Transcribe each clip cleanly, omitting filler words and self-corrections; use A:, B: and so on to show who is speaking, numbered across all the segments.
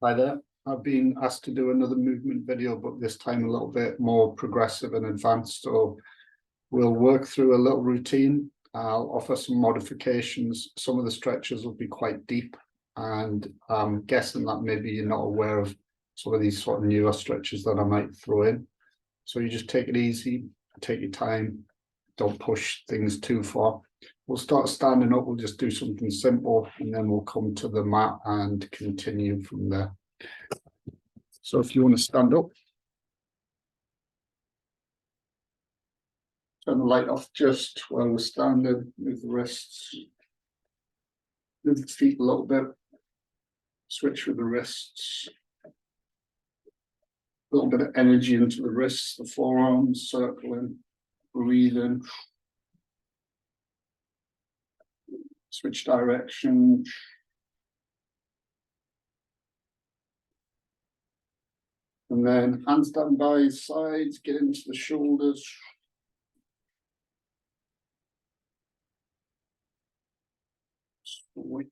A: Hi there. I've been asked to do another movement video, but this time a little bit more progressive and advanced. So we'll work through a little routine. I'll offer some modifications. Some of the stretches will be quite deep, and I'm guessing that maybe you're not aware of some of these sort of newer stretches that I might throw in. So you just take it easy, take your time, don't push things too far. We'll start standing up, we'll just do something simple, and then we'll come to the mat and continue from there. So if you want to stand up, turn the light off just while we're standing, move the wrists, move the feet a little bit, switch with the wrists, a little bit of energy into the wrists, the forearms, circling, breathing, switch direction. And then hands down by sides, get into the shoulders. Switch.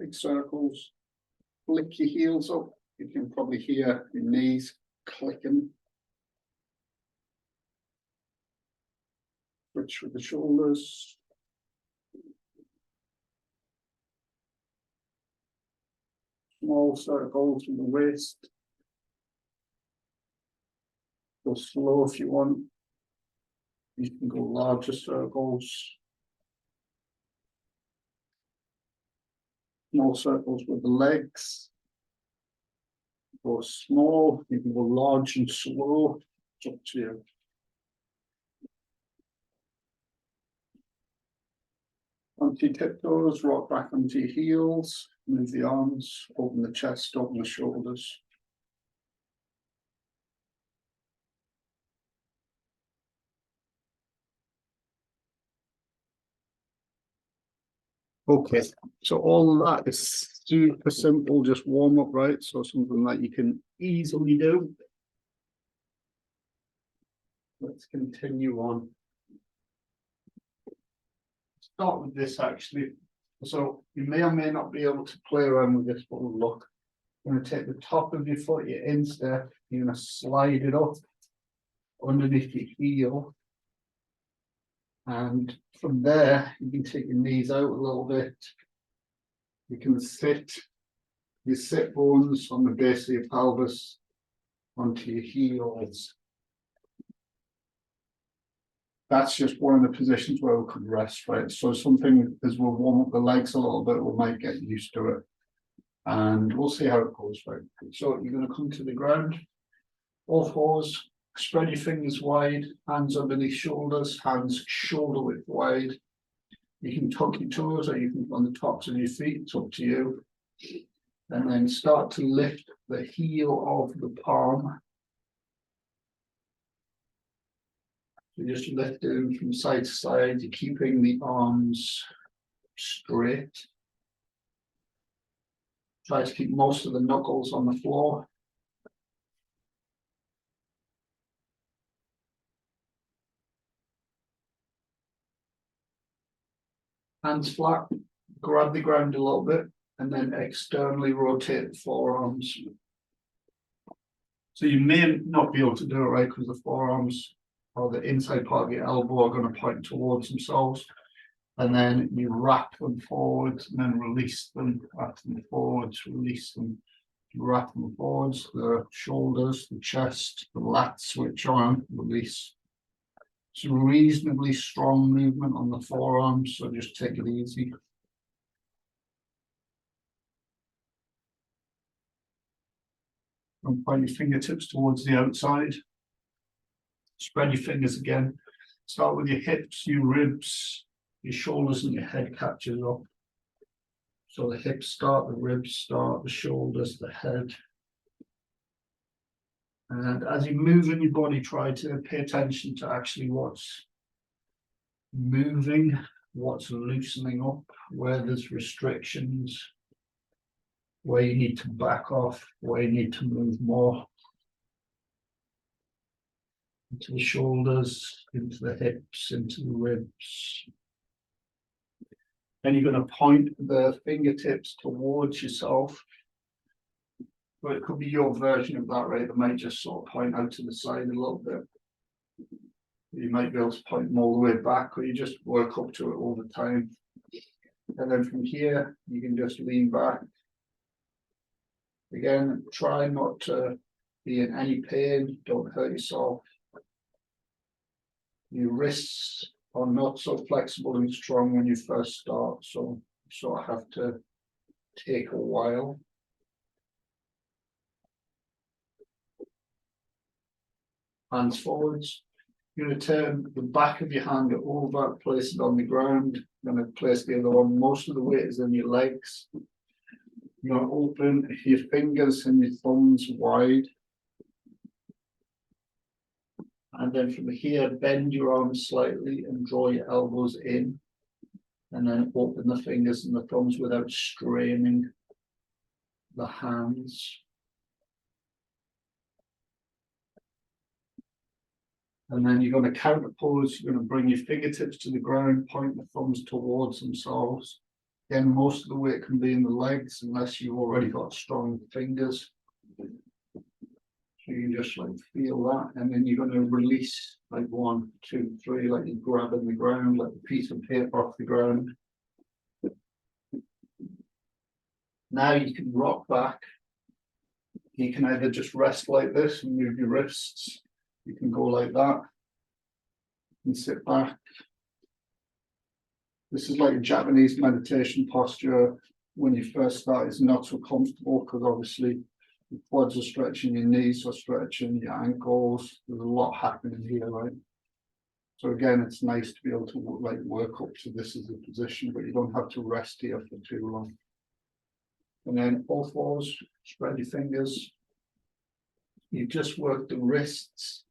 A: Big circles. Flick your heels up. You can probably hear your knees clicking. Switch with the shoulders. Small circles from the waist. Go slow if you want. You can go larger circles. Small circles with the legs. Go small, you can go large and slow. It's up to you. Onto your tiptoes, rock back onto your heels, move the arms, open the chest, open the shoulders. Okay, so all that is super simple, just warm up, right? So something that you can easily do. Let's continue on. Start with this actually. So you may or may not be able to play around with this, but look. You're going to take the top of your foot, your instep, you're going to slide it up underneath your heel. And from there, you can take your knees out a little bit. You can sit your sit bones on the base of your pelvis onto your heels. That's just one of the positions where we could rest, right? So something as we'll warm up the legs a little bit, we might get used to it. And we'll see how it goes, right? So you're going to come to the ground, all fours, spread your fingers wide, hands underneath shoulders, hands shoulder width wide. You can tuck your toes or you can on the tops of your feet, it's up to you. And then start to lift the heel of the palm. So just lifting from side to side, you're keeping the arms straight. Try to keep most of the knuckles on the floor. Hands flat, grab the ground a little bit, and then externally rotate the forearms. So you may not be able to do it right because the forearms or the inside part of your elbow are going to point towards themselves. And then you wrap them forwards and then release them, wrap them forwards, release them, wrap them forwards, the shoulders, the chest, the lats switch on, release. It's a reasonably strong movement on the forearms, so just take it easy. And point your fingertips towards the outside. Spread your fingers again. Start with your hips, your ribs, your shoulders and your head catches up. So the hips start, the ribs start, the shoulders, the head. And as you move in your body, try to pay attention to actually what's moving, what's loosening up, where there's restrictions, where you need to back off, where you need to move more. Into the shoulders, into the hips, into the ribs. Then you're going to point the fingertips towards yourself. But it could be your version of that, right? It might just sort of point out to the side a little bit. You might be able to point them all the way back, or you just work up to it all the time. And then from here, you can just lean back. Again, try not to be in any pain, don't hurt yourself. Your wrists are not so flexible and strong when you first start, so you sort of have to take a while. Hands forwards. You're going to turn the back of your hand over, place it on the ground. You're going to place the other one. Most of the weight is in your legs. You're going to open your fingers and your thumbs wide. And then from here, bend your arms slightly and draw your elbows in. And then open the fingers and the thumbs without straining the hands. And then you're going to counter pose. You're going to bring your fingertips to the ground, point the thumbs towards themselves. Again, most of the weight can be in the legs unless you've already got strong fingers. So you can just like feel that. And then you're going to release like 1, 2, 3, like you're grabbing the ground, like a piece of paper off the ground. Now you can rock back. You can either just rest like this and move your wrists. You can go like that and sit back. This is like a Japanese meditation posture. When you first start, it's not so comfortable because obviously your quads are stretching, your knees are stretching, your ankles. There's a lot happening here, right? So again, it's nice to be able to like work up to this as a position, but you don't have to rest here for too long. And then all fours, spread your fingers. You've just worked the wrists.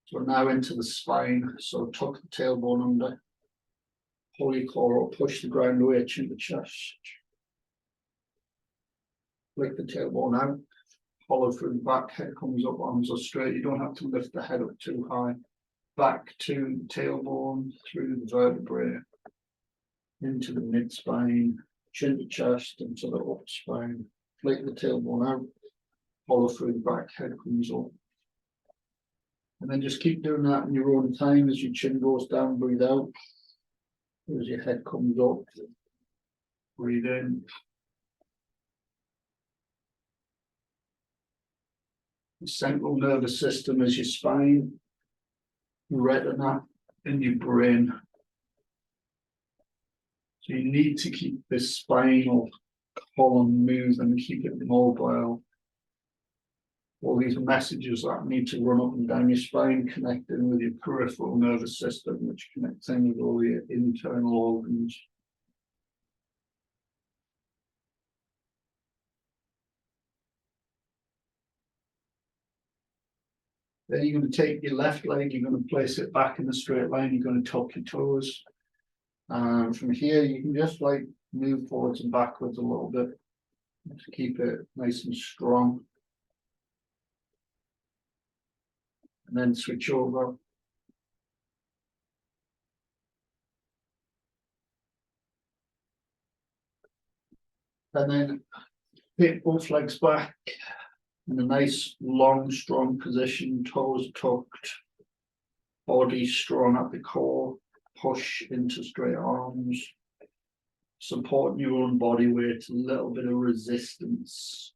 A: So now into the spine. So tuck the tailbone under. Pull your core up, push the ground away, chin the chest. Flick the tailbone out. Hollow through the back, head comes up, arms are straight. You don't have to lift the head up too high. Back to the tailbone, through the vertebrae, into the mid spine, chin to chest, into the up spine. Flick the tailbone out. Follow through the back, head comes up. And then just keep doing that in your own time as your chin goes down, breathe out. As your head comes up, breathe in. The central nervous system is your spine, your retina, and your brain. So you need to keep this spinal column moving, keep it mobile. All these messages that need to run up and down your spine, connecting with your peripheral nervous system, which connects in with all your internal organs. Then you're going to take your left leg, you're going to place it back in a straight line, you're going to tuck your toes. And from here, you can just like move forwards and backwards a little bit to keep it nice and strong. And then switch over. And then take both legs back in a nice, long, strong position, toes tucked, body strong at the core, push into straight arms, supporting your own body weight, a little bit of resistance.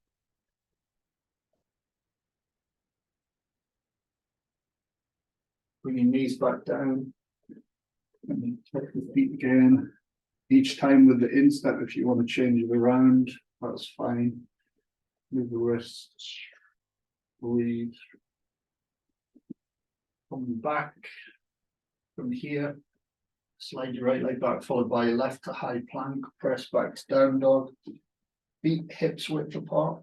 A: Bring your knees back down, and then tuck the feet again. Each time with the instep, if you want to change it around, that's fine. Move the wrists, breathe. Come back from here, slide your right leg back, followed by your left to high plank, press back to down dog, feet hips width apart.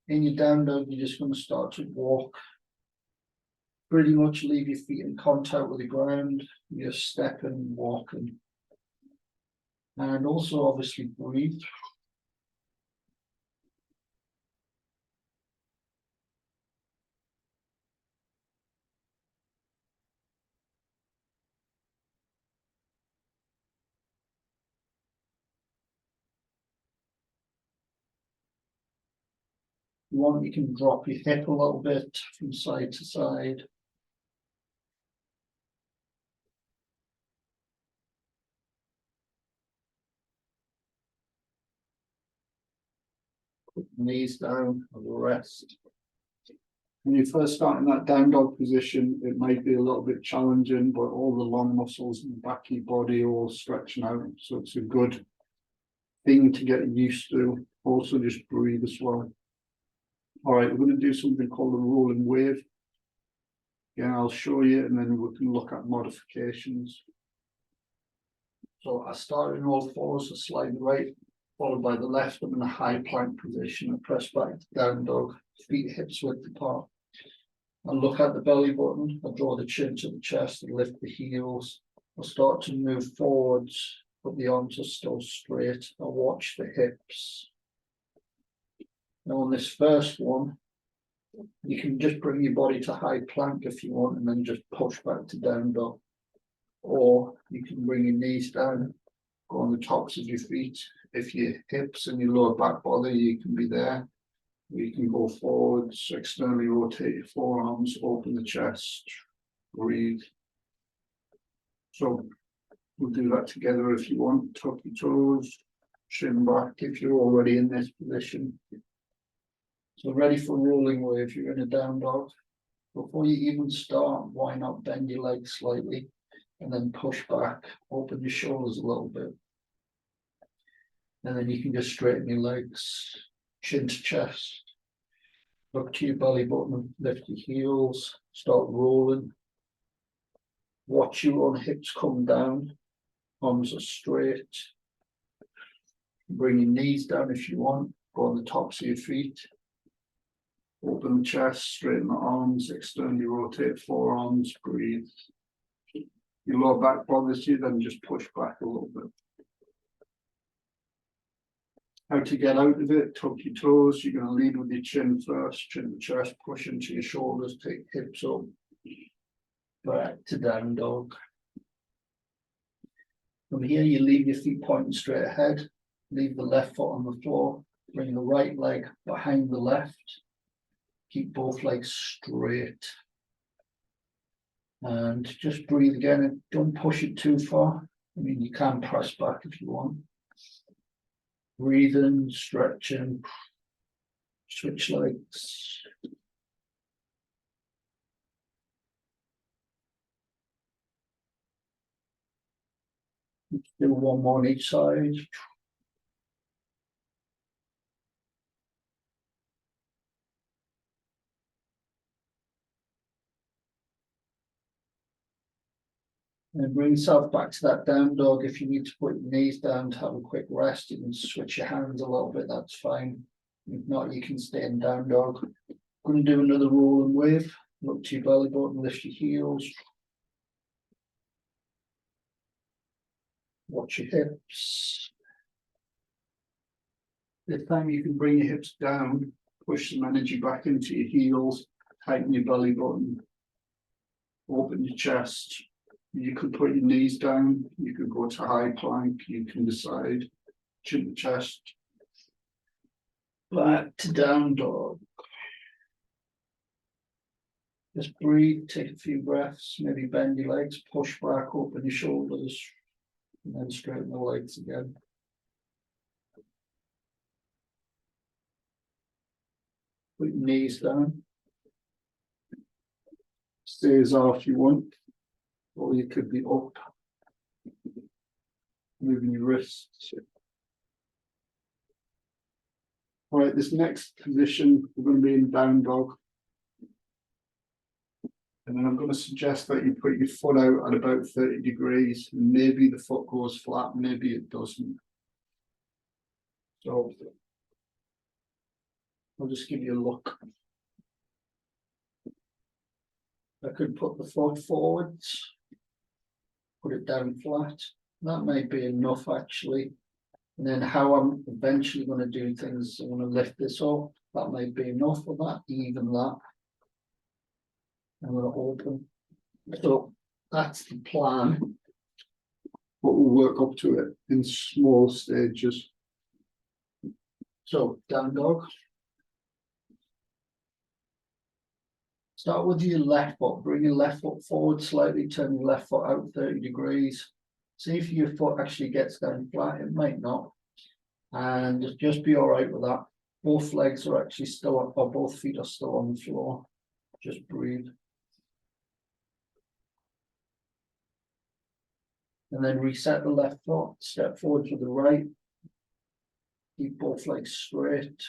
A: In your down dog, you're just going to start to walk. Pretty much leave your feet in contact with the ground. You're stepping, walking. And also obviously breathe.
B: you want, you can drop your hip a little bit from side to side. Put the knees down for the rest.
A: When you first start in that down dog position, it might be a little bit challenging, but all the long muscles in the back of your body are all stretching out. So it's a good thing to get used to. Also just breathe as well. All right, we're going to do something called a rolling wave. Yeah, I'll show you and then we can look at modifications.
B: So I start in all fours, I slide right, followed by the left. I'm in a high plank position. I press back to down dog, feet hips width apart. I look at the belly button. I draw the chin to the chest and lift the heels. I start to move forwards, but the arms are still straight. I watch the hips. Now on this first one, you can just bring your body to high plank if you want, and then just push back to down dog. Or you can bring your knees down, go on the tops of your feet. If your hips and your lower back bother, you can be there. You can go forwards, externally rotate your forearms, open the chest, breathe. So we'll do that together if you want. Tuck your toes, chin back if you're already in this position. So ready for rolling wave, you're in a down dog. Before you even start, why not bend your legs slightly and then push back, open your shoulders a little bit. And then you can just straighten your legs, chin to chest. Look to your belly button, lift your heels, start rolling. Watch your own hips come down, arms are straight. Bring your knees down if you want, go on the tops of your feet. Open the chest, straighten the arms, externally rotate forearms, breathe. Your lower back bothers you, then just push back a little bit. How to get out of it, tuck your toes. You're going to lead with your chin first, chin to chest, push into your shoulders, take hips up, back to down dog. From here, you leave your feet pointing straight ahead, leave the left foot on the floor, bring the right leg behind the left, keep both legs straight. And just breathe again and don't push it too far. I mean, you can press back if you want. Breathing, stretching, switch legs. Do one more on each side. And bring yourself back to that down dog. If you need to put your knees down to have a quick rest, you can switch your hands a little bit, that's fine. If not, you can stay in down dog. I'm going to do another rolling wave. Look to your belly button, lift your heels. Watch your hips. This time you can bring your hips down, push some energy back into your heels, tighten your belly button, open your chest. You could put your knees down, you could go to high plank, you can decide, chin to chest, back to down dog. Just breathe, take a few breaths, maybe bend your legs, push back, open your shoulders, and then straighten the legs again. Put your knees down. Stay as hard if you want, or you could be up, moving your wrists. All right, this next position, we're going to be in down dog. And then I'm going to suggest that you put your foot out at about 30 degrees. Maybe the foot goes flat, maybe it doesn't. So I'll just give you a look. I could put the foot forwards, put it down flat. That may be enough actually. And then how I'm eventually going to do things, I'm going to lift this up. That may be enough for that, even that. I'm going to open. So that's the plan. But we'll work up to it in small stages. So down dog. Start with your left foot, bring your left foot forward slightly, turn your left foot out 30 degrees. See if your foot actually gets down flat, it might not. And just be all right with that. Both legs are actually still up, or both feet are still on the floor. Just breathe. And then reset the left foot, step forward to the right. Keep both legs straight.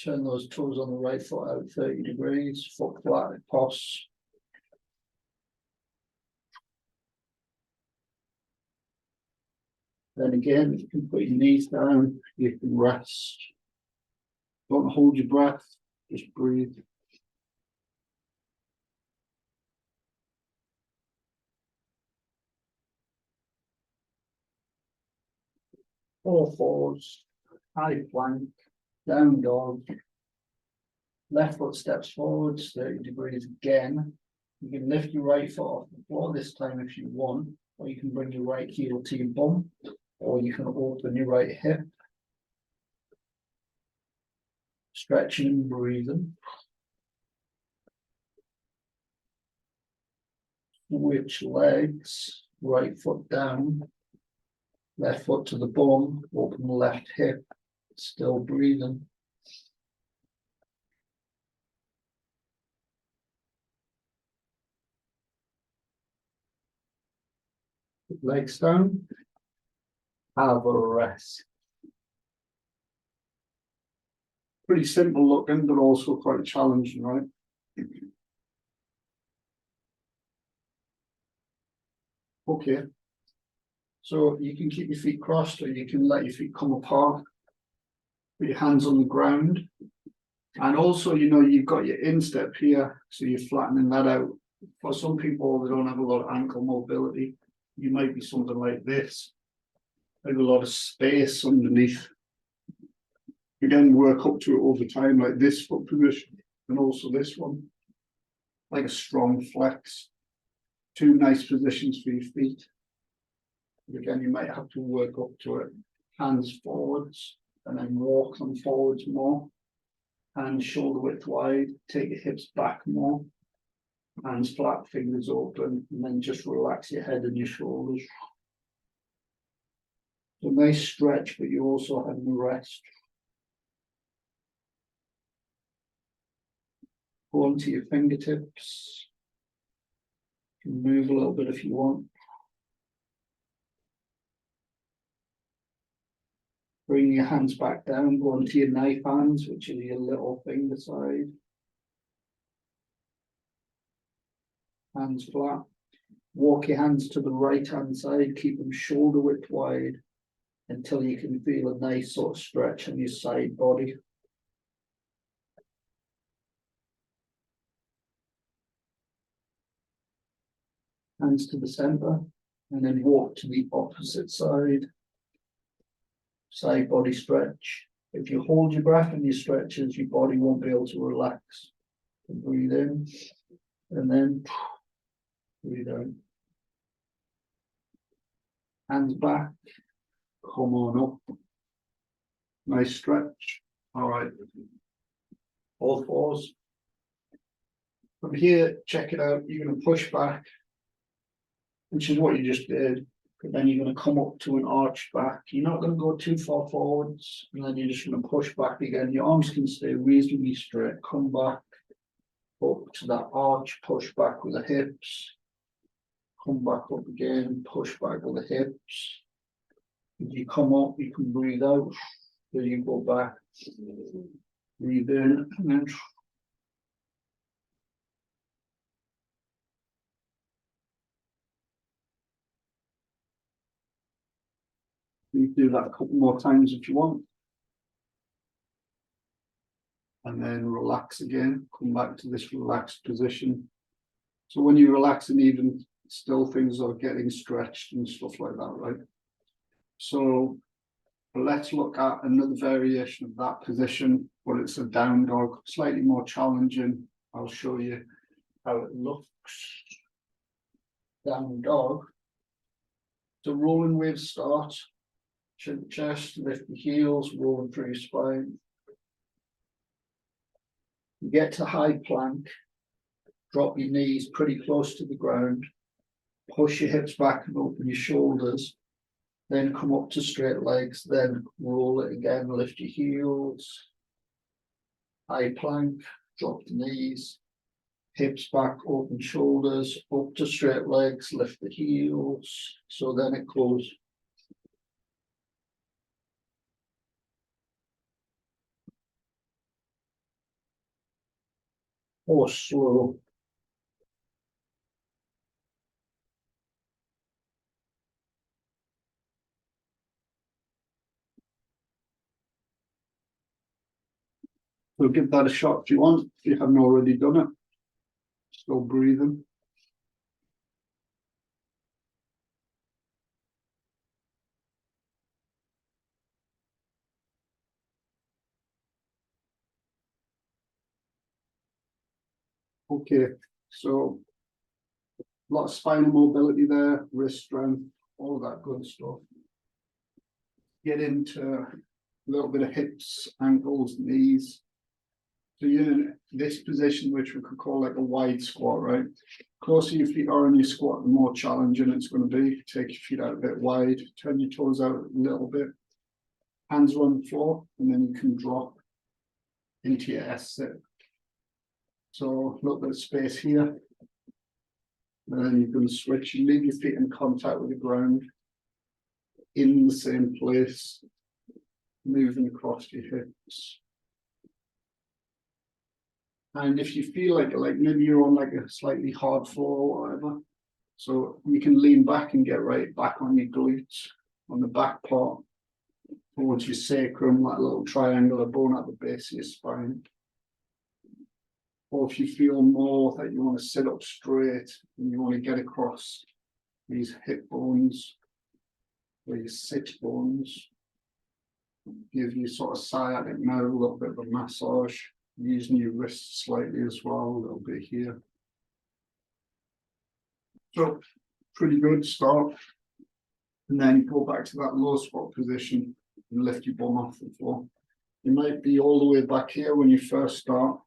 B: Turn those toes on the right foot out 30 degrees, foot flat, toss. Then again, you can put your knees down, you can rest. Don't hold your breath, just breathe. All fours, high plank, down dog. Left foot steps forwards 30 degrees again. You can lift your right foot off the floor this time if you want, or you can bring your right heel to your bum, or you can open your right hip. Stretching and breathing. Switch legs, right foot down, left foot to the bum, open the left hip, still breathing. Legs down, have a rest. Pretty simple looking, but also quite challenging, right? Okay. So you can keep your feet crossed, or you can let your feet come apart. Put your hands on the ground. And also, you know, you've got your instep here, so you're flattening that out. For some people, they don't have a lot of ankle mobility. You might be something like this. There's a lot of space underneath. Again, work up to it over time, like this foot position, and also this one. Like a strong flex. Two nice positions for your feet. Again, you might have to work up to it. Hands forwards, and then walk them forwards more. Hands shoulder width wide, take your hips back more. Hands flat, fingers open, and then just relax your head and your shoulders. So nice stretch, but you also have the rest. Go onto your fingertips. You can move a little bit if you want. Bring your hands back down, go onto your knife hands, which is your little finger side. Hands flat. Walk your hands to the right hand side, keep them shoulder width wide until you can feel a nice sort of stretch on your side body. Hands to the center, and then walk to the opposite side. Side body stretch. If you hold your breath and you stretches, your body won't be able to relax. So breathe in, and then breathe out. Hands back, come on up. Nice stretch. All right. All fours. From here, check it out. You're going to push back, which is what you just did. But then you're going to come up to an arch back. You're not going to go too far forwards. And then you're just going to push back again. Your arms can stay reasonably straight. Come back up to that arch, push back with the hips. Come back up again, push back with the hips. If you come up, you can breathe out. Then you go back, breathe in, and then you do that a couple more times if you want. And then relax again, come back to this relaxed position. So when you relax, and even still things are getting stretched and stuff like that, right? So let's look at another variation of that position, but it's a down dog, slightly more challenging. I'll show you how it looks. Down dog. So rolling wave start. Chin chest, lift the heels, rolling through your spine. You get to high plank. drop your knees pretty close to the ground, push your hips back and open your shoulders, then come up to straight legs, then roll it again, lift your heels, high plank, drop the knees, hips back, open shoulders, up to straight legs, lift the heels, so then it goes. Or slow. So give that a shot if you want, if you haven't already done it. Still breathing. Okay, so a lot of spinal mobility there, wrist strength, all that good stuff. Get into a little bit of hips, ankles, knees. So you're in this position, which we could call like a wide squat, right? Closer your feet are on your squat, the more challenging it's going to be. Take your feet out a bit wide, turn your toes out a little bit. Hands are on the floor, and then you can drop into your S-sit. So a little bit of space here. And then you're going to switch, you leave your feet in contact with the ground in the same place, moving across your hips. And if you feel like maybe you're on like a slightly hard floor or whatever, so you can lean back and get right back on your glutes, on the back part, towards your sacrum, that little triangular bone at the base of your spine. Or if you feel more that you want to sit up straight and you want to get across these hip bones, or your sit bones, give you sort of sciatic nerve a little bit of a massage. Using your wrists slightly as well, a little bit here. So, pretty good start. And then go back to that low squat position and lift your bum off the floor. You might be all the way back here when you first start,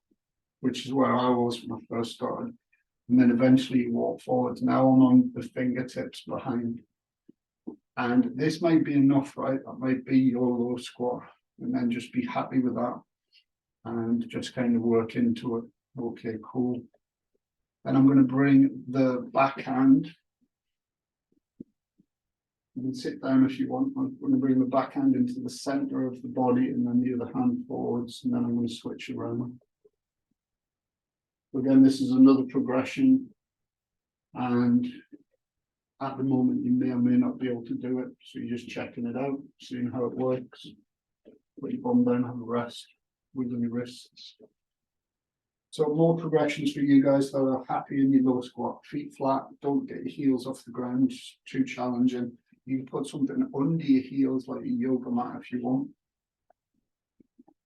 B: which is where I was when I first started. And then eventually you walk forwards. Now I'm on the fingertips behind. And this might be enough, right? That might be your low squat. And then just be happy with that. And just kind of work into it. Okay, cool. And I'm going to bring the backhand. You can sit down if you want. I'm going to bring the backhand into the center of the body and then the other hand forwards, and then I'm going to switch around. Again, this is another progression, and at the moment you may or may not be able to do it, so you're just checking it out, seeing how it works. Put your bum down, have a rest. Wiggle your wrists. So more progressions for you guys that are happy in your low squat. Feet flat, don't get your heels off the ground, it's too challenging. You can put something under your heels like a yoga mat if you want.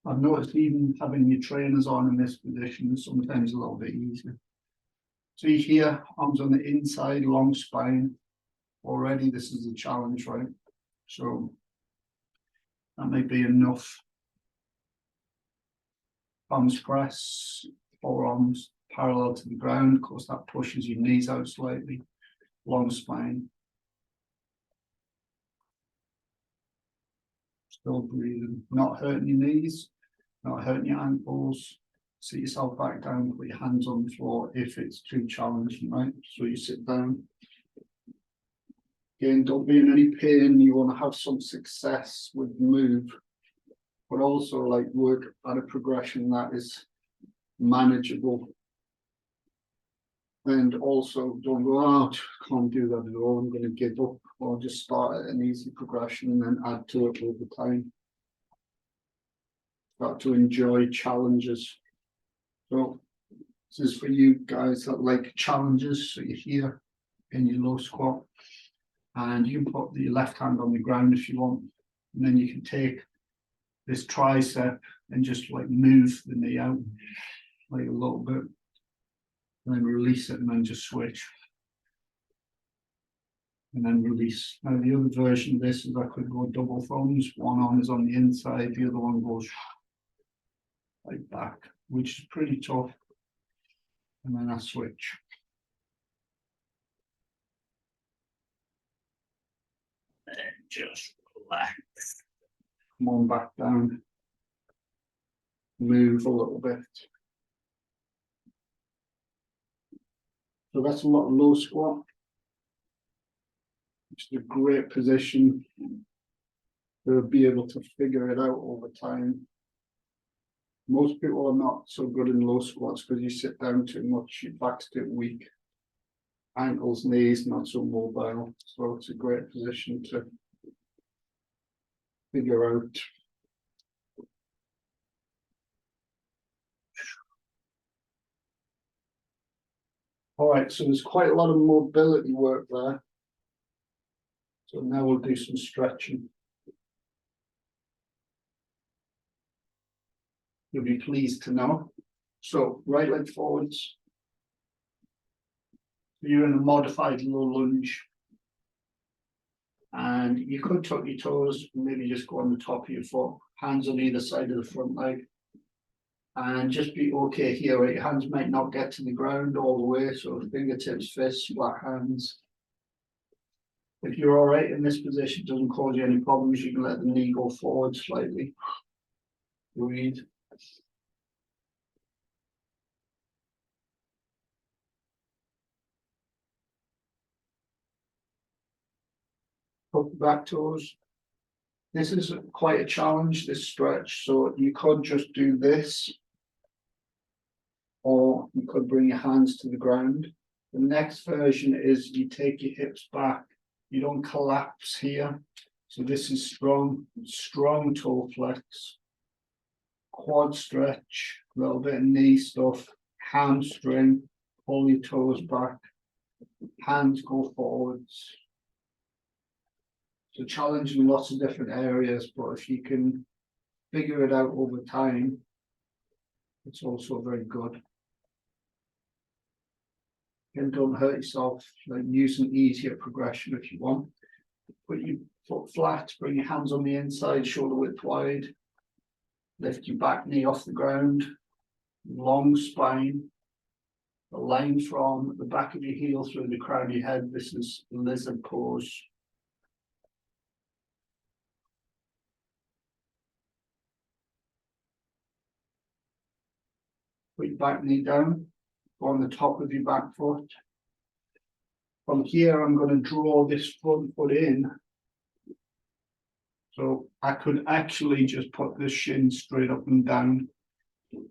B: I've noticed even having your trainers on in this position is sometimes a little bit easier. So you hear arms on the inside, long spine. Already this is a challenge, right? So that may be enough. Palms press, forearms parallel to the ground. Of course, that pushes your knees out slightly. Long spine. Still breathing. Not hurting your knees, not hurting your ankles. Sit yourself back down, put your hands on the floor if it's too challenging, right? So you sit down. Again, don't be in any pain. You want to have some success with the move, but also like work at a progression that is manageable. And also don't go, oh, can't do that at all, I'm going to give up, or just start at an easy progression and then add to it over time. Start to enjoy challenges. So this is for you guys that like challenges. So you're here in your low squat, and you can put your left hand on the ground if you want, and then you can take this tricep and just like move the knee out like a little bit, and then release it, and then just switch, and then release. Now the other version of this is I could go double thumbs. One arm is on the inside, the other one goes like back, which is pretty tough. And then I switch. And just relax. Come on back down. Move a little bit. So that's a lot of low squat. It's a great position to be able to figure it out over time. Most people are not so good in low squats because you sit down too much, your back's too weak. Ankles, knees, not so mobile. So it's a great position to figure out. All right, so there's quite a lot of mobility work there. So now we'll do some stretching. You'll be pleased to know. So right leg forwards. You're in a modified low lunge. And you could tuck your toes, maybe just go on the top of your foot, hands on either side of the front leg. And just be okay here, right? Your hands might not get to the ground all the way, so fingertips, fists, flat hands. If you're all right in this position, it doesn't cause you any problems, you can let the knee go forward slightly. Breathe. Hook the back toes. This is quite a challenge, this stretch, so you could just do this, or you could bring your hands to the ground. The next version is you take your hips back. You don't collapse here. So this is strong toe flex, quad stretch, a little bit of knee stuff, hamstring, pull your toes back, hands go forwards. So challenging lots of different areas, but if you can figure it out over time, it's also very good. And don't hurt yourself, like use an easier progression if you want. Put your foot flat, bring your hands on the inside, shoulder width wide. Lift your back knee off the ground. Long spine. The line from the back of your heel through the crown of your head. This is lizard pose. Put your back knee down. Go on the top of your back foot. From here, I'm going to draw this front foot in. So I could actually just put this shin straight up and down,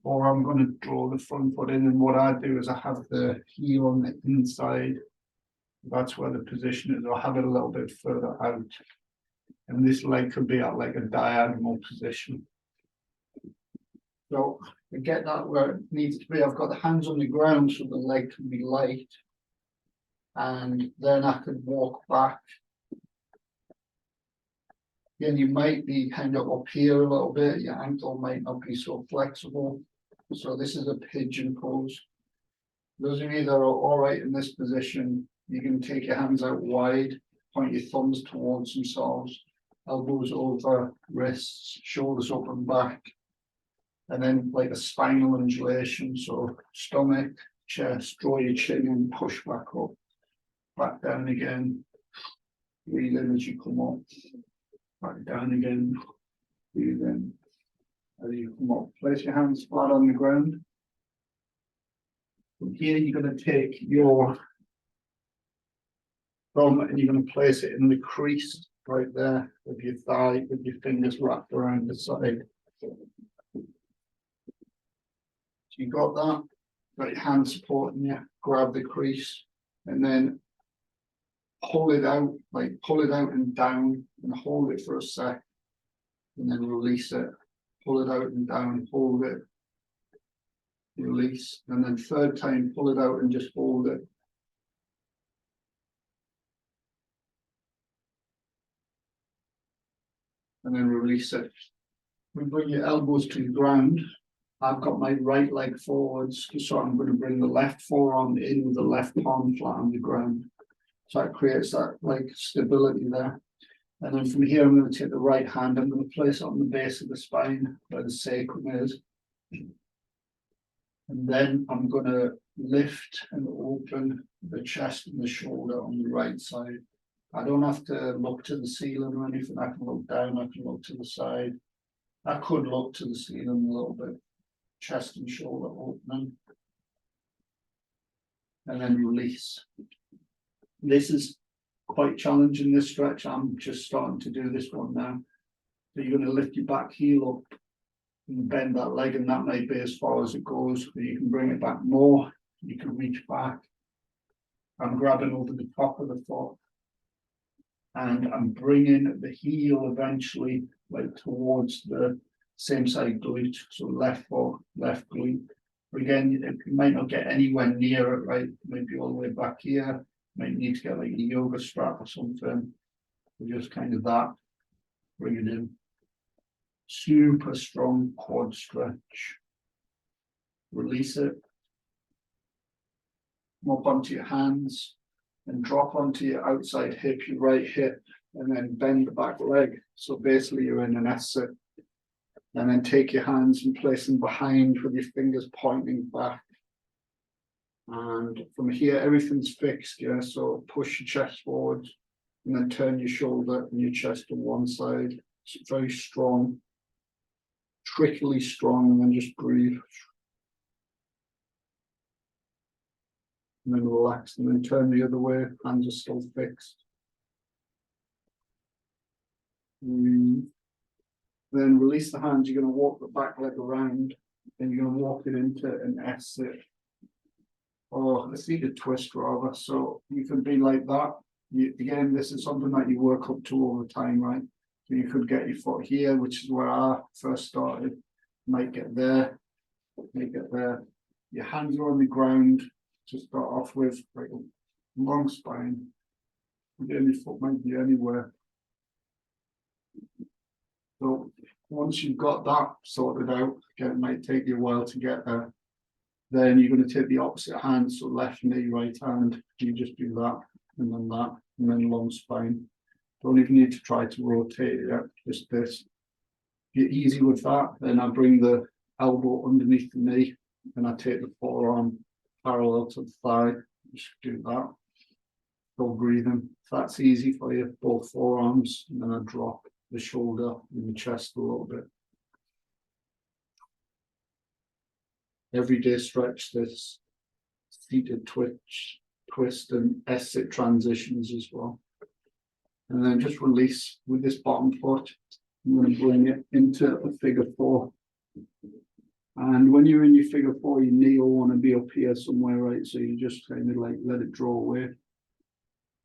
B: or I'm going to draw the front foot in. And what I do is I have the heel on the inside. That's where the position is. I'll have it a little bit further out. And this leg could be at like a diagonal position. So to get that where it needs to be, I've got the hands on the ground so the leg can be light. And then I could walk back. Again, you might be kind of up here a little bit. Your ankle might not be so flexible. So this is a pigeon pose. Those of you that are all right in this position, you can take your hands out wide, point your thumbs towards themselves, elbows over, wrists, shoulders up and back. And then like a spinal undulation, so stomach, chest, draw your chin in, push back up, back down again, breathe in as you come up, back down again, breathe in as you come up. Place your hands flat on the ground. From here, you're going to take your thumb and you're going to place it in the crease right there of your thigh with your fingers wrapped around the side. You got that, got your hand supporting you, grab the crease and then pull it out, like pull it out and down and hold it for a sec and then release it, pull it out and down, hold it, release, and then third time pull it out and just hold it. And then release it. We bring your elbows to the ground. I've got my right leg forwards, so I'm going to bring the left forearm in with the left palm flat on the ground. So that creates that like stability there. And then from here, I'm going to take the right hand, I'm going to place it on the base of the spine where the sacrum is. And then I'm gonna lift and open the chest and the shoulder on the right side. I don't have to look to the ceiling or anything. I can look down, I can look to the side. I could look to the ceiling a little bit. Chest and shoulder opening. And then release. This is quite challenging, this stretch. I'm just starting to do this one now. So you're going to lift your back heel up and bend that leg, and that may be as far as it goes. But you can bring it back more. You can reach back. I'm grabbing over the top of the foot. And I'm bringing the heel eventually like towards the same side glute. So left foot, left glute. But again, you might not get anywhere near it, right? Maybe all the way back here. Might need to get like a yoga strap or something. Or just kind of that. Bring it in. Super strong quad stretch. Release it. Come up onto your hands and drop onto your outside hip, your right hip, and then bend the back leg. So basically you're in an S sit. And then take your hands and place them behind with your fingers pointing back. And from here, everything's fixed, yeah? So push your chest forward and then turn your shoulder and your chest to one side. It's very strong, trickily strong, and then just breathe. And then relax, and then turn the other way, hands are still fixed. Breathe. Then release the hands, you're going to walk the back leg around, and you're going to walk it into an S sit. Or a seated twist rather, so you can be like that. Again, this is something that you work up to all the time, right? So you could get your foot here, which is where I first started. Might get there, might get there. Your hands are on the ground to start off with, like a long spine. Again, your foot might be anywhere. So once you've got that sorted out, again, it might take you a while to get there. Then you're going to take the opposite hand, so left knee, right hand. You just do that, and then long spine. Don't even need to try to rotate it, just this. Get easy with that, then I bring the elbow underneath the knee, and I take the forearm parallel to the thigh. Just do that. Still breathing. If that's easy for you, both forearms, and then I drop the shoulder and the chest a little bit. Everyday stretch, this seated twist and S-sit transitions as well. And then just release with this bottom foot. I'm going to bring it into a figure four. And when you're in your figure four, your knee will want to be up here somewhere, right? So you just kind of like let it draw away.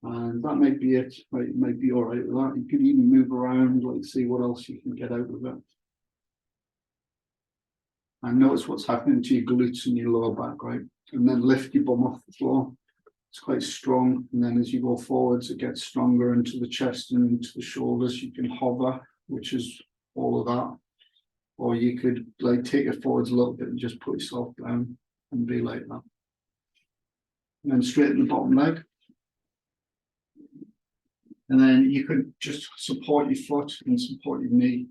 B: And that might be it, right? You might be all right with that. You could even move around, like see what else you can get out of it. And notice what's happening to your glutes and your lower back, right? And then lift your bum off the floor. It's quite strong. And then as you go forwards, it gets stronger into the chest and into the shoulders. You can hover, which is all of that. Or you could like take it forwards a little bit and just put yourself down and be like that. And then straighten the bottom leg. And then you could just support your foot and support your knee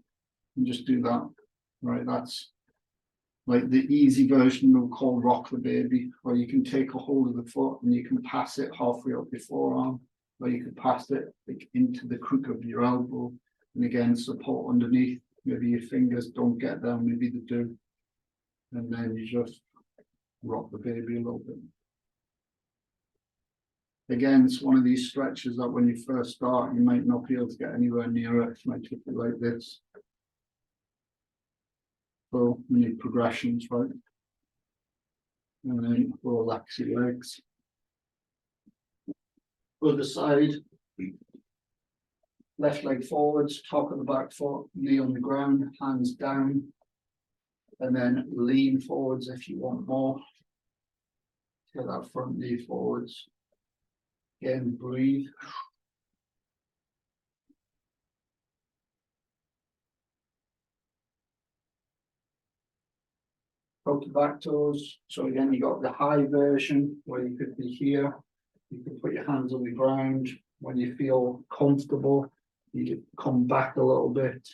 B: and just do that, right? That's like the easy version we'll call rock the baby, or you can take a hold of the foot and you can pass it halfway up your forearm, or you can pass it like into the crook of your elbow, and again support underneath. Maybe your fingers don't get there, maybe they do, and then you just rock the baby a little bit. Again, it's one of these stretches that when you first start, you might not be able to get anywhere near it. It might take it like this. So we need progressions, right? And then relax your legs. Other side. Left leg forwards, top of the back foot, knee on the ground, hands down. And then lean forwards if you want more. Take that front knee forwards. Again, breathe. Poke your back toes. So again, you got the high version where you could be here. You can put your hands on the ground. When you feel comfortable, you can come back a little bit.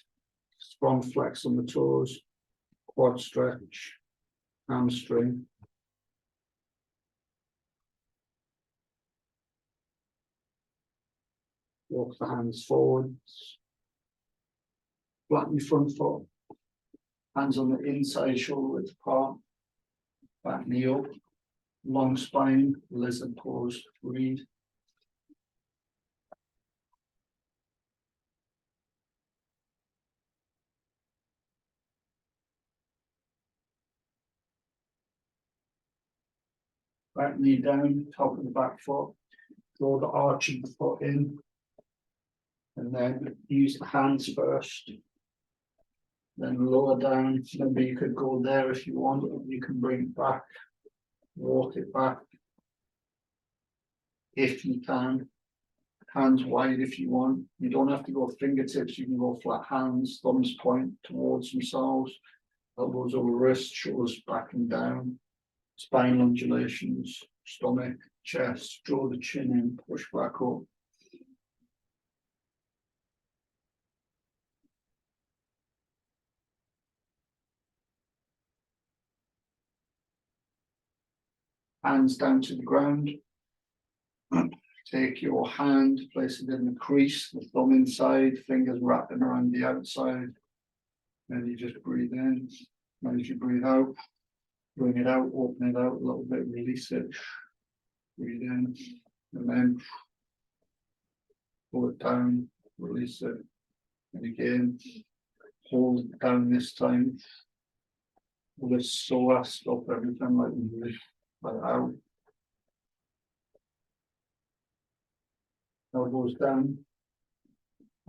B: Strong flex on the toes. Quad stretch.
A: hamstring. Walk the hands forwards. Flatten your front foot. Hands on the inside shoulder width apart. Back knee up. Long spine, lizard pose, breathe. Back knee down, top of the back foot. Draw the arch of the foot in. And then use the hands first. Then lower down. Maybe you could go there if you want. You can bring it back. Walk it back. If you can. Hands wide if you want. You don't have to go fingertips. You can go flat hands. Thumbs point towards themselves. Elbows over wrists. Shoulders back and down. Spine undulations. Stomach, chest. Draw the chin in. Push back up. Hands down to the ground. Take your hand, place it in the crease, the thumb inside, fingers wrapping around the outside. Then you just breathe in. As you breathe out, bring it out, open it out a little bit, release it. Breathe in, and then pull it down, release it. And again, hold it down this time. Pull this psoas, stop every time like you release, let it out. Elbows down,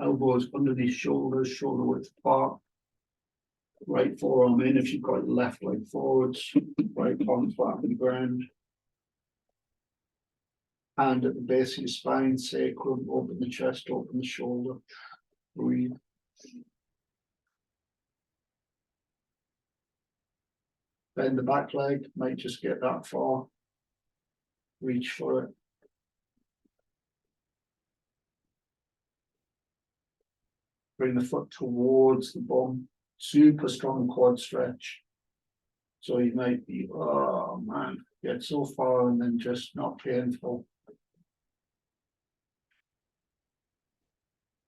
A: elbows underneath shoulders, shoulder width apart. Right forearm in if you've got your left leg forwards, right palm flat on the ground. Hand at the base of your spine, sacrum, open the chest, open the shoulder. Breathe. Bend the back leg, might just get that far. Reach for it. Bring the foot towards the bum. Super strong quad stretch. So you might be, oh man, get so far and then just not painful.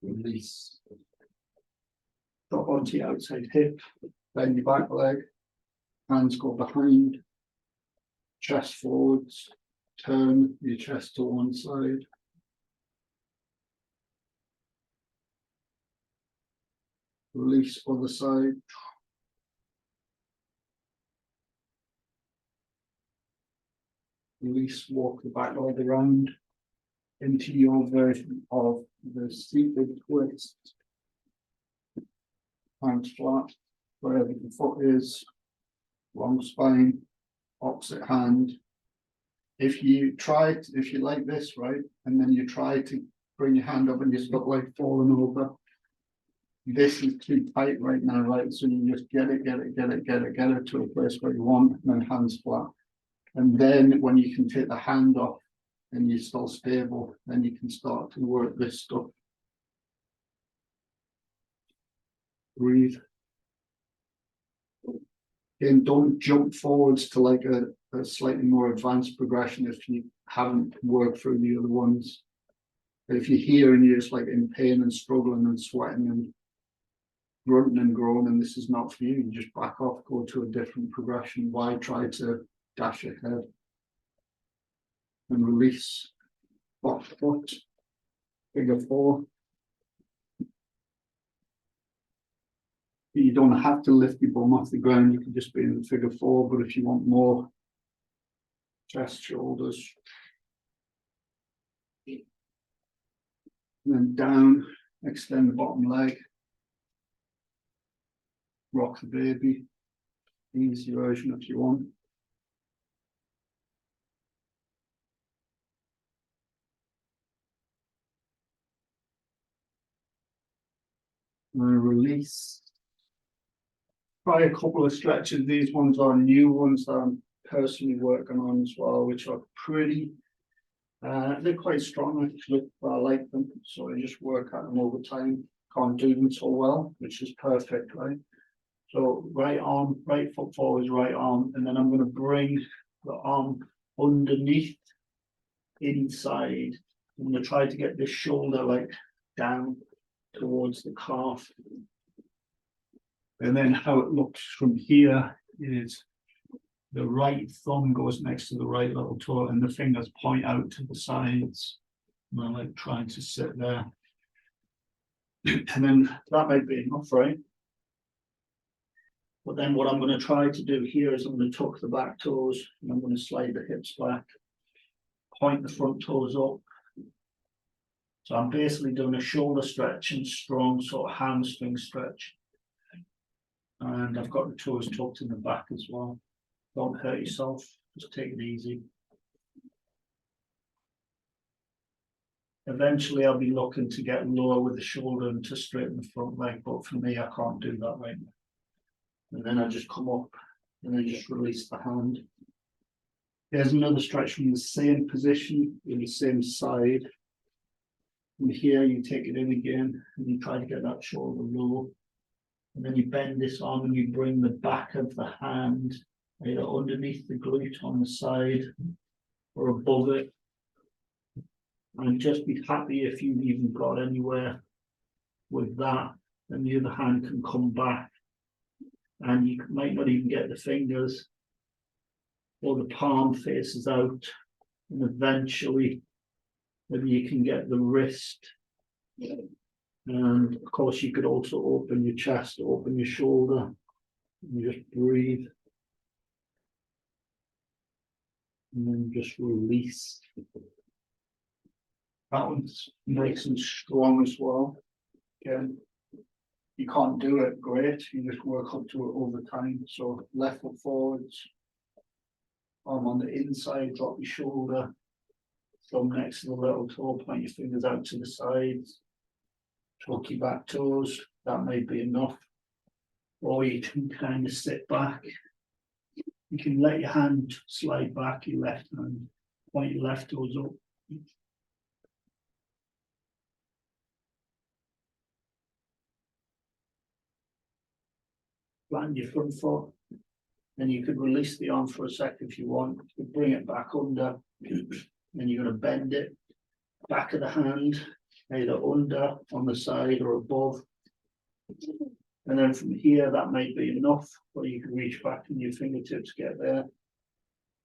A: Release. Drop onto your outside hip. Bend your back leg. Hands go behind. Chest forwards. Turn your chest to one side. Release other side. Release, walk the back leg around into your version of the seated twist. Hands flat, wherever the foot is. Long spine, opposite hand. If you like this, right, and then you try to bring your hand up and you look like falling over. This is too tight right now, right? So you just get it to a place where you want, and then hands flat. And then when you can take the hand off and you're still stable, then you can start to work this stuff. Breathe. And don't jump forwards to like a slightly more advanced progression if you haven't worked through the other ones. But if you're here and you're just like in pain and struggling and sweating and grunting and groaning, this is not for you. You just back off, go to a different progression. Why try to dash ahead? And release. Back foot. Figure four. You don't have to lift your bum off the ground. You can just be in the figure four, but if you want more chest, shoulders. And then down, extend the bottom leg. Rock the baby. Easy version if you want. And release. Try a couple of stretches. These ones are new ones that I'm personally working on as well, which are pretty, they're quite strong actually, but I like them. So I just work at them all the time. Can't do them so well, which is perfect, right? So
B: So right arm, right foot forward, right arm, and then I'm going to bring the arm underneath, inside. I'm going to try to get this shoulder like down towards the calf. And then how it looks from here is the right thumb goes next to the right little toe and the fingers point out to the sides. And I'm like trying to sit there. And then that might be enough, right? But then what I'm going to try to do here is I'm going to tuck the back toes and I'm going to slide the hips back, point the front toes up. So I'm basically doing a shoulder stretch and strong sort of hamstring stretch. And I've got the toes tucked in the back as well. Don't hurt yourself, just take it easy. Eventually I'll be looking to get lower with the shoulder and to straighten the front leg, but for me I can't do that right now. And then I just come up and then just release the hand. There's another stretch from the same position in the same side. And here you take it in again and you try to get that shoulder low. And then you bend this arm and you bring the back of the hand either underneath the glute on the side or above it. And just be happy if you've even got anywhere with that. And the other hand can come back. And you might not even get the fingers or the palm faces out. And eventually, maybe you can get the wrist. And of course, you could also open your chest, open your shoulder, and just breathe. And then just release. That one's nice and strong as well. Again, you can't do it great, you just work up to it over time. So left foot forwards, arm on the inside, drop your shoulder, thumb next to the little toe, point your fingers out to the sides, tuck your back toes, that may be enough. Or you can kind of sit back. You can let your hand slide back, your left hand, point your left toes up. Flatten your front foot. Then you could release the arm for a sec if you want. You could bring it back under. Then you're going to bend it. Back of the hand, either under, on the side, or above. And then from here, that might be enough, or you can reach back in your fingertips, get there.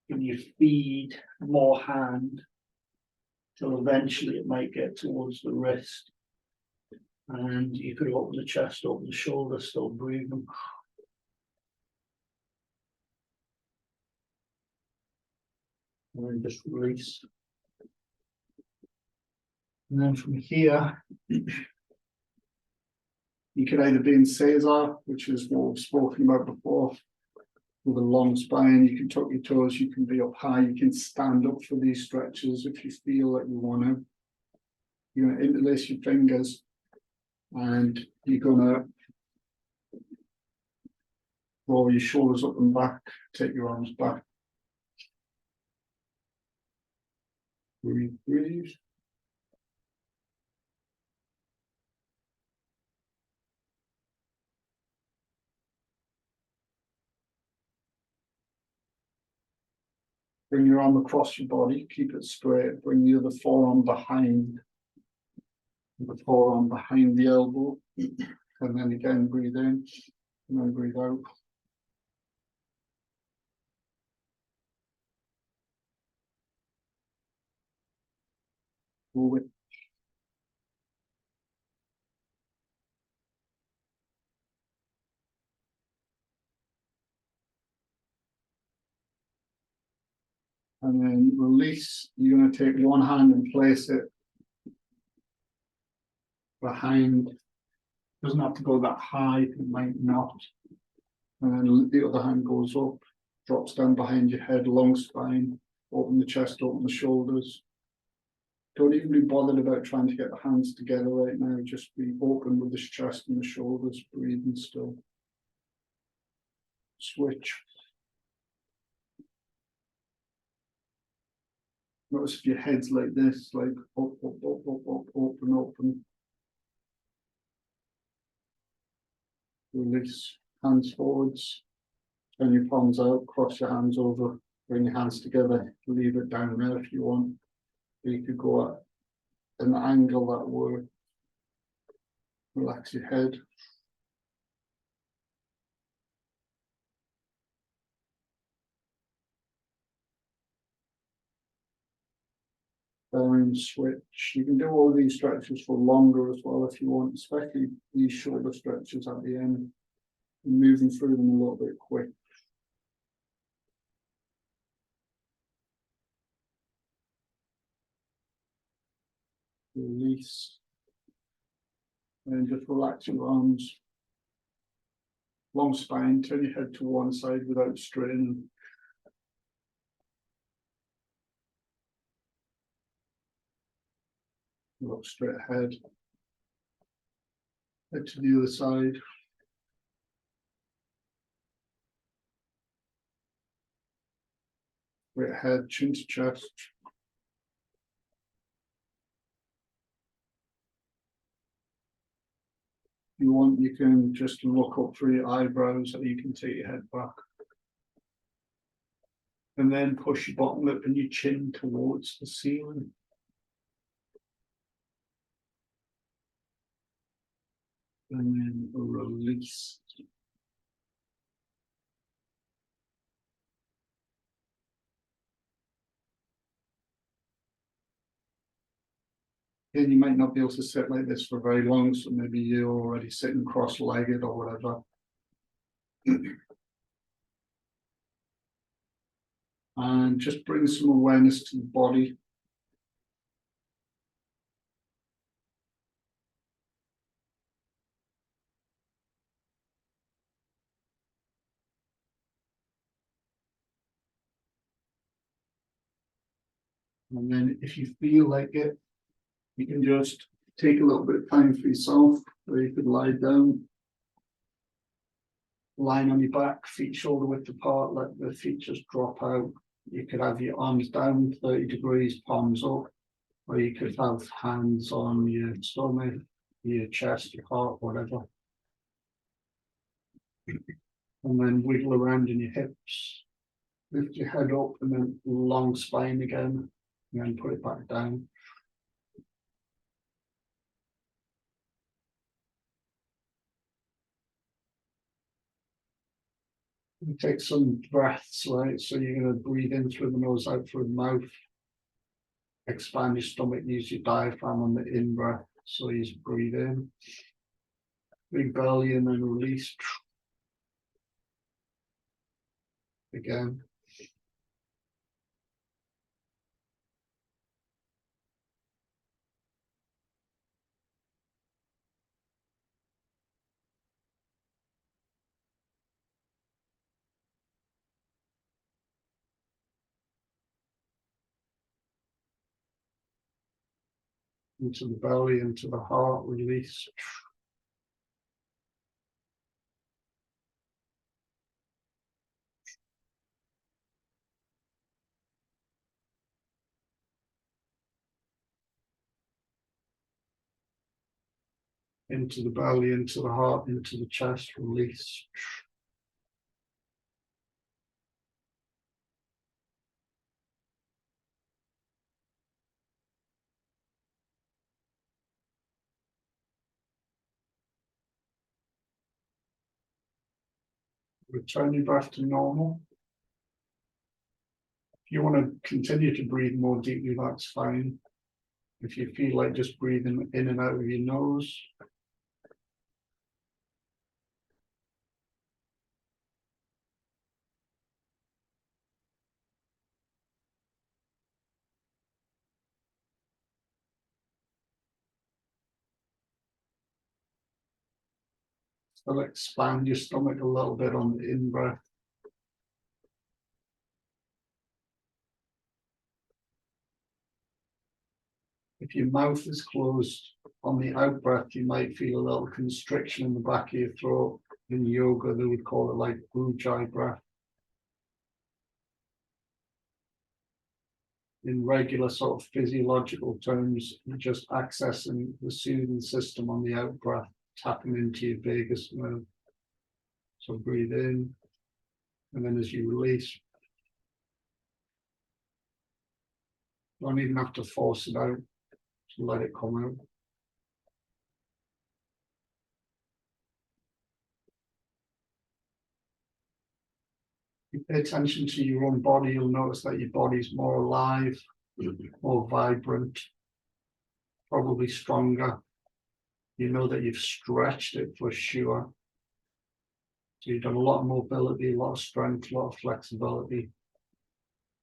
B: And you feed more hand till eventually it might get towards the wrist. And you could open the chest, open the shoulder, still breathing. And then just release. And then from here, you can either be in Caesar, which is what we've spoken about before, with a long spine. You can tuck your toes, you can be up high, you can stand up for these stretches if you feel like you want to. You're going to interlace your fingers and you're going to roll your shoulders up and back, take your arms back. Breathe, breathe. Bring your arm across your body, keep it straight, bring the other forearm behind, the forearm behind the elbow, and then again breathe in, and then breathe out. Move it. And then release. You're going to take one hand and place it behind. Doesn't have to go that high, it might not. And then the other hand goes up, drops down behind your head, long spine, open the chest, open the shoulders. Don't even be bothered about trying to get the hands together right now. Just be open with the chest and the shoulders, breathing still. Switch. Notice if your head's like this, like up, up, up, up, up, open, open. Release.
A: hands forwards, turn your palms out, cross your hands over, bring your hands together, leave it down there if you want. You could go at an angle that would relax your head. Down, switch. You can do all these stretches for longer as well if you want, especially these shoulder stretches at the end. Moving through them a little bit quick. Release. And just relax your arms. Long spine, turn your head to one side without straining. Look straight ahead. Head to the other side. Straight ahead, chin to chest. If you want, you can just look up through your eyebrows so you can take your head back. And then push your bottom lip and your chin towards the ceiling. And then release. And you might not be able to sit like this for very long, so maybe you're already sitting cross-legged or whatever. And just bring some awareness to the body. And then if you feel like it, you can just take a little bit of time for yourself, where you could lie down, lying on your back, feet shoulder width apart, let the feet just drop out. You could have your arms down 30 degrees, palms up, or you could have hands on your stomach, your chest, your heart, whatever. And then wiggle around in your hips, lift your head up, and then long spine again, and then put it back down. You take some breaths, right? So you're going to breathe in through the nose, out through the mouth. Expand your stomach, use your diaphragm on the in breath. So you just breathe in. Big belly and then release. Again. Into the belly, into the heart, release. Into the belly, into the heart, into the chest, release. Return your breath to normal. If you want to continue to breathe more deeply, that's fine. If you feel like just breathing in and out of your nose. So expand your stomach a little bit on the in breath. If your mouth is closed on the out breath, you might feel a little constriction in the back of your throat. In yoga, they would call it like ujjayi breath. In regular sort of physiological terms, you're just accessing the soothing system on the out breath, tapping into your vagus nerve.
B: So breathe in, and then as you release, don't even have to force it out, just let it come out. You pay attention to your own body, you'll notice that your body's more alive, more vibrant, probably stronger. You know that you've stretched it for sure. So you've done a lot of mobility, a lot of strength, a lot of flexibility.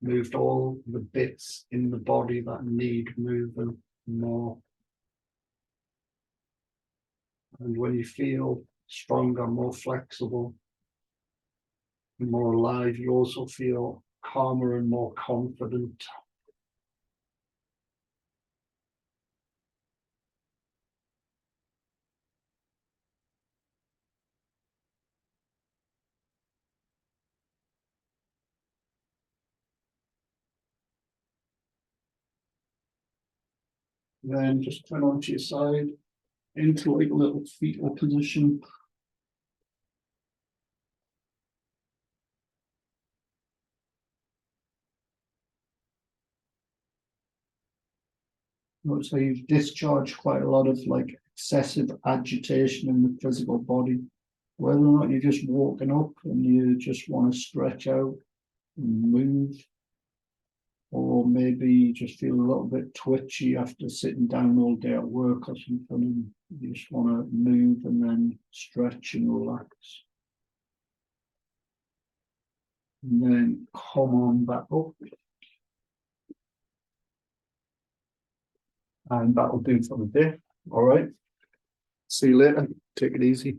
B: Moved all the bits in the body that need moving more. And when you feel stronger, more flexible, and more alive, you also feel calmer and more confident. Then just turn onto your side into like a little fetal position. Notice how you've discharged quite a lot of like excessive agitation in the physical body. Whether or not you're just walking up and you just want to stretch out and move, or maybe you just feel a little bit twitchy after sitting down all day at work or something, and you just want to move and then stretch and relax. And then come on back up. And that'll do for the day. All right. See you later. Take it easy.